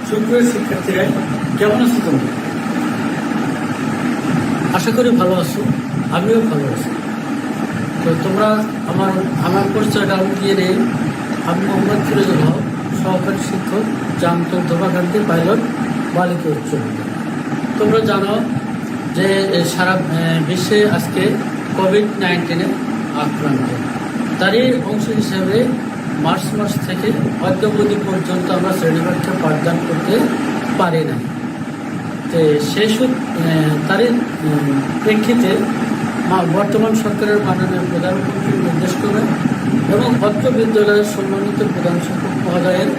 সুপ্রিয় শিক্ষার্থীরা, কেমন আছো তোমরা? আশা করি ভালো আছো, আমিও ভালো আছি। তো তোমরা আমার পরিচয়টা আমি দিয়ে নেই। আমি মোহাম্মদ ফিরোজুল হক, সহকারী শিক্ষক, জামতল ধোবাকান্দি পাইলট বালিকা উচ্চ বিদ্যালয়। তোমরা জানো যে সারা বিশ্বে আজকে কোভিড-19 আক্রান্ত। তারই অংশ হিসেবে মার্চ মাস থেকে অদ্যাবধি পর্যন্ত আমরা শ্রেণীকক্ষে পাঠদান করতে পারি না। তো সেই তারই প্রেক্ষিতে বর্তমান সরকারের মাননীয় প্রধানমন্ত্রীর নির্দেশ করে এবং অত্র বিদ্যালয়ের সম্মানিত প্রধান শিক্ষক মহোদয়ের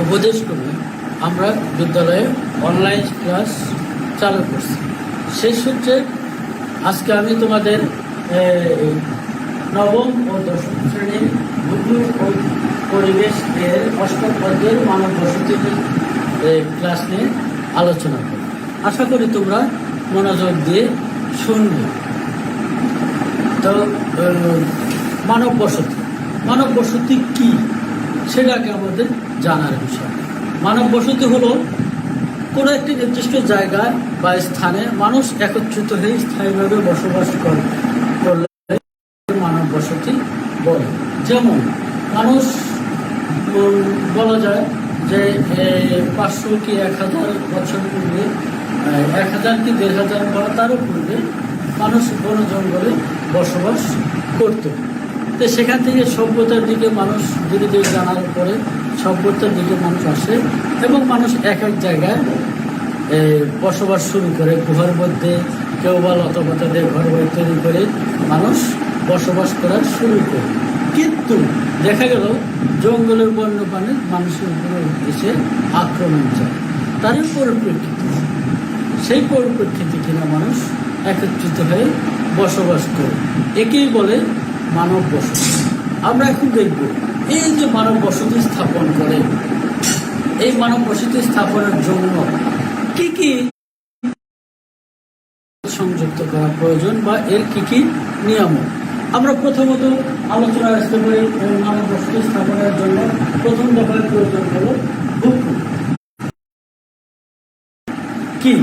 উপদেশ করে আমরা বিদ্যালয়ে অনলাইন ক্লাস চালু করছি। সেই সূত্রে আজকে আমি তোমাদের নবম ও দশম শ্রেণীর ভূগোল ও পরিবেশ এর অষ্টম পর্যায়ের মানব বসতি ক্লাস নিয়ে আলোচনা করব। আশা করি তোমরা মনোযোগ দিয়ে শুনবে। তো মানব বসতি কি সেটাকে আমাদের জানার বিষয়। মানব বসতি হলো কোনো একটি নির্দিষ্ট জায়গায় বা স্থানে মানুষ একত্রিত হয়ে স্থায়ীভাবে বসবাস করলে মানব বসতি বলে। যেমন মানুষ বলা যায় যে 500 কি 1000 বছর পূর্বে, 1000 কি 1500 বা তারও পূর্বে মানুষ বন জঙ্গলে বসবাস করত। তো সেখান থেকে সভ্যতার দিকে মানুষ ধীরে ধীরে জানার পরে সভ্যতার দিকে মানুষ আসে এবং মানুষ এক এক জায়গায় বসবাস শুরু করে। গুহার মধ্যে কেউ বা লতাপাতা দিয়ে ঘর বাড়ি তৈরি করে মানুষ বসবাস করা শুরু করে। কিন্তু দেখা গেল জঙ্গলের বন্যপ্রাণী মানুষের উপরে এসে আক্রমণ চায়। তারই পরিপ্রেক্ষিতে সেই পরিপ্রেক্ষিতে কিনা মানুষ একত্রিত হয়ে বসবাস করে, একেই বলে মানব বসতি। আমরা এখন দেখব এই যে মানব বসতি স্থাপন করে, এই মানব বসতি স্থাপনের জন্য কি কি সংযুক্ত করা প্রয়োজন বা এর কি কি নিয়ম। আমরা প্রথমত আলোচনা আসতে পারি মানব বসতি স্থাপনের জন্য প্রথম দফার প্রয়োজন হলো ভূপ্রকৃতি। কি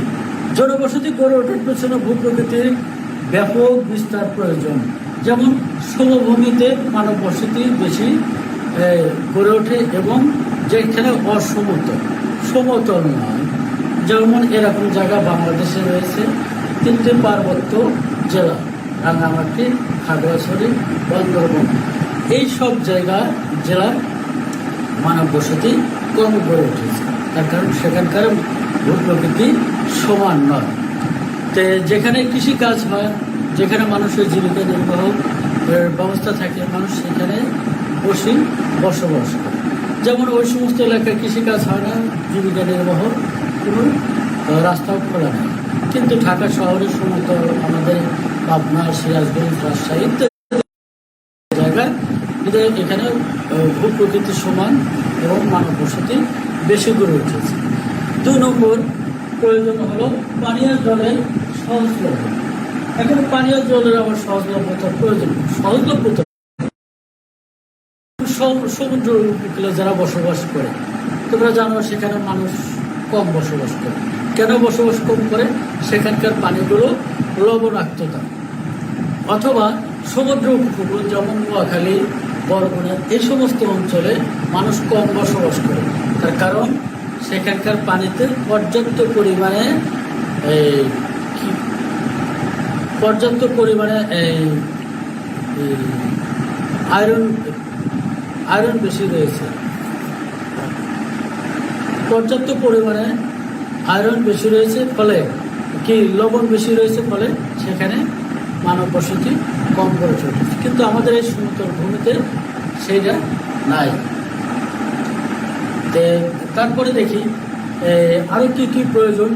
জনবসতি গড়ে ওঠার পেছনে ভূপ্রকৃতির ব্যাপক বিস্তার প্রয়োজন। যেমন সমভূমিতে মানব বসতি বেশি গড়ে ওঠে এবং যেখানে সমতল নয়। যেমন এরকম জায়গা বাংলাদেশে রয়েছে 3টি পার্বত্য জেলা, রাঙ্গামাটি, খাগড়াছড়ি, বান্দরবান। এই সব জেলার মানব বসতি কম গড়ে উঠেছে, তার কারণ সেখানকার ভূপ্রকৃতি সমান নয়। তো যেখানে কৃষিকাজ হয়, যেখানে মানুষের জীবিকা নির্বাহ ব্যবস্থা থাকে, মানুষ সেখানে বসবাস করে। যেমন ওই সমস্ত এলাকায় কৃষিকাজ হয় না, জীবিকা নির্বাহ কোনো রাস্তাও খোলা নেই। কিন্তু ঢাকা শহরের সমতল, আমাদের পাবনা, সিরাজগঞ্জ, রাজশাহী জায়গায় এখানে ভূপ্রকৃতি সমান এবং মানব বসতি বেশি গড়ে উঠেছে। 2 নম্বর প্রয়োজন হলো পানীয় জলের সহজলভ্যতা। এখন পানীয় জলের আবার সহজলভ্যতার প্রয়োজন। সহজলভ্যতা সমুদ্র উপকূলে যারা বসবাস করে, তোমরা জানো সেখানে মানুষ কম বসবাস করে। কেন বসবাস কম করে? সেখানকার পানিগুলো লবণাক্ততা। অথবা সমুদ্র উপকূল যেমন নোয়াখালী, বরগুনা, এই সমস্ত অঞ্চলে মানুষ কম বসবাস করে। তার কারণ সেখানকার পানিতে পর্যাপ্ত পরিমাণে আয়রন বেশি রয়েছে। পর্যাপ্ত পরিমাণে আয়রন বেশি রয়েছে ফলে লবণ বেশি রয়েছে, ফলে সেখানে মানব বসতি কম করে চলেছে। কিন্তু আমাদের এই সমতল ভূমিতে সেইটা নাই। তারপরে দেখি আরো কি কি প্রয়োজন।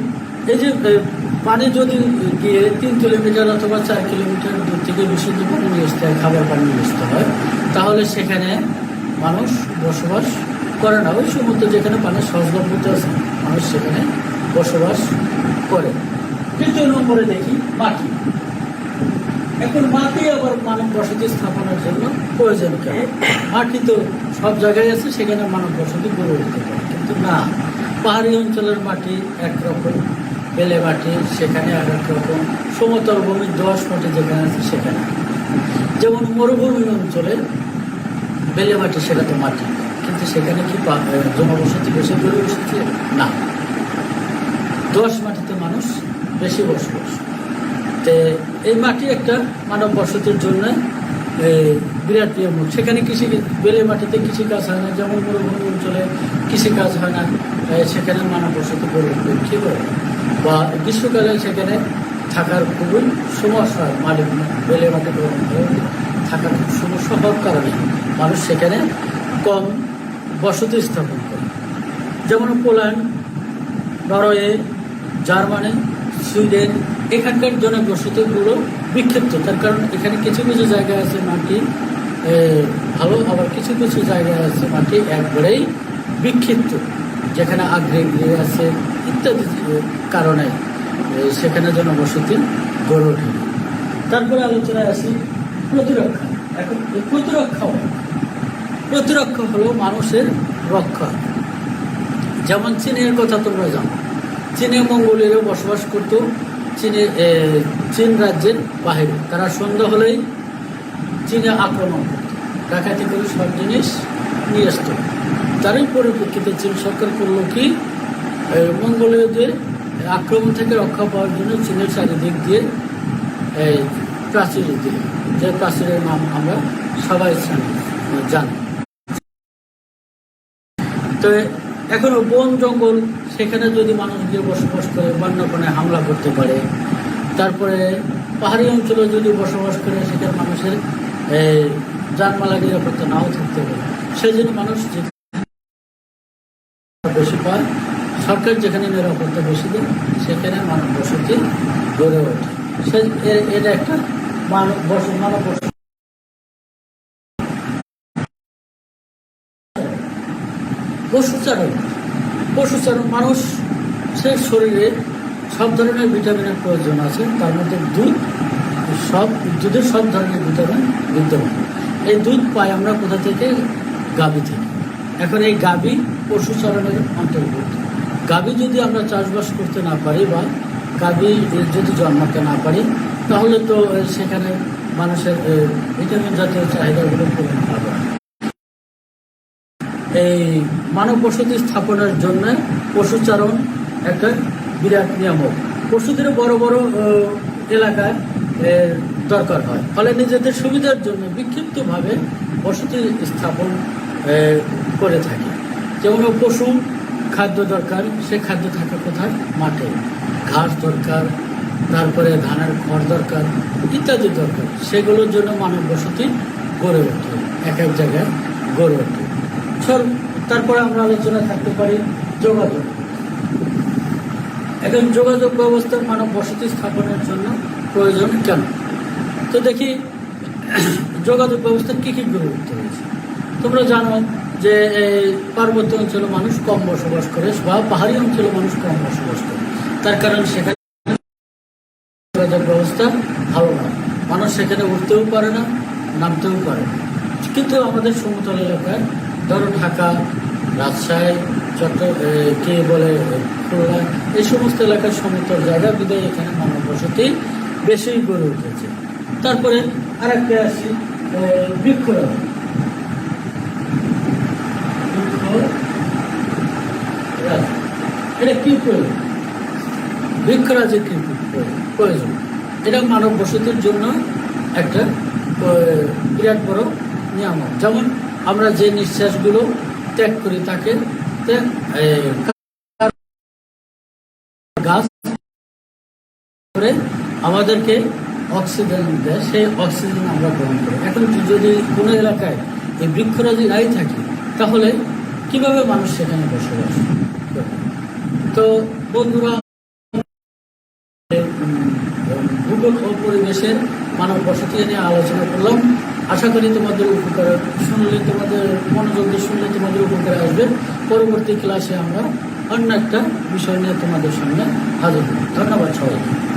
এই যে পানি যদি গিয়ে 3 কিলোমিটার অথবা 4 কিলোমিটার দূর থেকে বিশুদ্ধ পানি নিয়ে আসতে হয়, খাবার পানি নিয়ে আসতে হয়, তাহলে সেখানে মানুষ বসবাস করে না। ওই সমুদ্র যেখানে পানির সহজলভ্যতা আছে, মানুষ সেখানে বসবাস করে। 3 নম্বরে দেখি মাটি। এখন মাটি আবার মানব বসতি স্থাপনের জন্য প্রয়োজন কেন? মাটি তো সব জায়গায় আছে, সেখানে মানব বসতি গড়ে উঠতে পারে। কিন্তু কিন্তু না, পাহাড়ি অঞ্চলের মাটি একরকম, বেলে মাটি সেখানে আর এক রকম, সমতল ভূমি 10 মাটি যেখানে আছে সেখানে। যেমন মরুভূমি অঞ্চলে বেলে মাটি, সেটা তো মাটি, কিন্তু সেখানে কি জনবসতি বেশি গড়ে বসেছে? না, 10 মাটিতে মানুষ বেশি বসবাস। তো এই মাটি একটা মানব বসতির জন্য বিরাট নিয়ামক। সেখানে বেলে মাটিতে কৃষিকাজ হয় না, যেমন মরুভূমি অঞ্চলে কৃষিকাজ হয় না, সেখানে মানব বসতি গড়ে উঠবে কী করে? বা গ্রীষ্মকালে সেখানে থাকার খুবই সমস্যা হয়, বেলে মাটি থাকার খুব সমস্যা হওয়ার কারণে মানুষ সেখানে কম বসতি স্থাপন করে। যেমন পোল্যান্ড, নরওয়ে, জার্মানি, সুইডেন, এখানকার জনবসতিগুলো বিক্ষিপ্ত। তার কারণ এখানে কিছু কিছু জায়গায় আছে মাটি ভালো, আবার কিছু কিছু জায়গায় আছে মাটি একবারেই বিক্ষিপ্ত, যেখানে আগ্নেয়গিরি আছে ইত্যাদি কারণে সেখানে জনবসতি গড়ে ওঠে। তারপরে আলোচনায় আসি প্রতিরক্ষা। এখন প্রতিরক্ষা হলো মানুষের রক্ষা। যেমন চীনের কথা তোমরা জানো, চীনে মঙ্গোলীয়রা বসবাস করত চীন রাজ্যের বাহিরে। তারা সন্ধ্যা হলেই চীনে আক্রমণ করত, ডাকাতি করে সব জিনিস নিয়ে আসত। তারই পরিপ্রেক্ষিতে চীন সরকার করলো কি, মঙ্গোলীয়দের আক্রমণ থেকে রক্ষা পাওয়ার জন্য চীনের চারিদিক দিয়ে এই প্রাচীর দিল, যে প্রাচীরের নাম আমরা সবাই জানি। তো এখনো বন জঙ্গল, সেখানে যদি মানুষ গিয়ে বসবাস করে বন্যপ্রাণে হামলা করতে পারে। তারপরে পাহাড়ি অঞ্চলে যদি বসবাস করে সেখানে মানুষের জানমালের নিরাপত্তা নাও থাকতে পারে। সেই জন্য মানুষ বেশি পায়, সরকার যেখানে নিরাপত্তা বেশি দেয় সেখানে মানব বসতি গড়ে ওঠে। এটা একটা মানব বসতি। পশুচারণ মানুষের শরীরে সব ধরনের ভিটামিনের প্রয়োজন আছে, তার মধ্যে দুধের সব ধরনের ভিটামিন বিদ্যমান। এই দুধ পাই আমরা কোথা থেকে? গাভী থেকে। এখন এই গাভী পশুচারণের অন্তর্ভুক্ত। গাভী যদি আমরা চাষবাস করতে না পারি বা গাভী যদি জন্মাতে না পারি, তাহলে তো সেখানে মানুষের ভিটামিন জাতীয় চাহিদাগুলো পূরণ হবে। এই মানব বসতি স্থাপনের জন্য পশুচারণ একটা বিরাট নিয়ামক। পশুদের বড় বড় এলাকায় দরকার হয়, ফলে নিজেদের সুবিধার জন্য বিক্ষিপ্তভাবে বসতি স্থাপন করে থাকে। যেমন পশু খাদ্য দরকার, সে খাদ্য থাকে কোথায়? মাঠে। ঘাস দরকার, তারপরে ধানের খড় দরকার, ইত্যাদি দরকার। সেগুলোর জন্য মানব বসতি গড়ে ওঠে, এক এক জায়গায় গড়ে ওঠে। তারপরে আমরা আলোচনা থাকতে পারি যোগাযোগ। এখন যোগাযোগ ব্যবস্থা মানব বসতি স্থাপনের জন্য প্রয়োজন কেন? তো দেখি যোগাযোগ ব্যবস্থা কী কী গড়ে উঠতে হয়েছে। তোমরা জানো যে পার্বত্য অঞ্চলে মানুষ কম বসবাস করে বা পাহাড়ি অঞ্চলে মানুষ কম বসবাস করে, তার কারণ সেখানে যোগাযোগ ব্যবস্থা ভালো না। মানুষ সেখানে উঠতেও পারে না, নামতেও পারে না। কিন্তু আমাদের সমতল এলাকায়, ধরো ঢাকা, রাজশাহী, কে বলে খুলনা, এই সমস্ত এলাকার সমতল জায়গা বিদায় এখানে মানব বসতি বেশি গড়ে উঠেছে। তারপরে আরেকটা আসি বৃক্ষরাজি। এটা কি প্রয়োজন? বৃক্ষরাজির কি প্রয়োজন? এটা মানব বসতির জন্য একটা বিরাট বড় নিয়ামক। যেমন আমরা যে নিঃশ্বাসগুলো ত্যাগ করি তাকে গাছ করে আমাদেরকে অক্সিজেন দেয়, সেই অক্সিজেন আমরা গ্রহণ করি। এখন যদি কোনো এলাকায় এই বৃক্ষরাজি নাই থাকে, তাহলে কিভাবে মানুষ সেখানে বসবাস করে? তো বন্ধুরা, ভূগোল ও পরিবেশের মানব বসতি নিয়ে আলোচনা করলাম। আশা করি তোমাদের উপকার শুনলে, তোমাদের মনোযোগ দিয়ে শুনলে তোমাদের উপকারে আসবে। পরবর্তী ক্লাসে আমরা অন্য একটা বিষয় নিয়ে তোমাদের সামনে হাজির হব। ধন্যবাদ সবাইকে।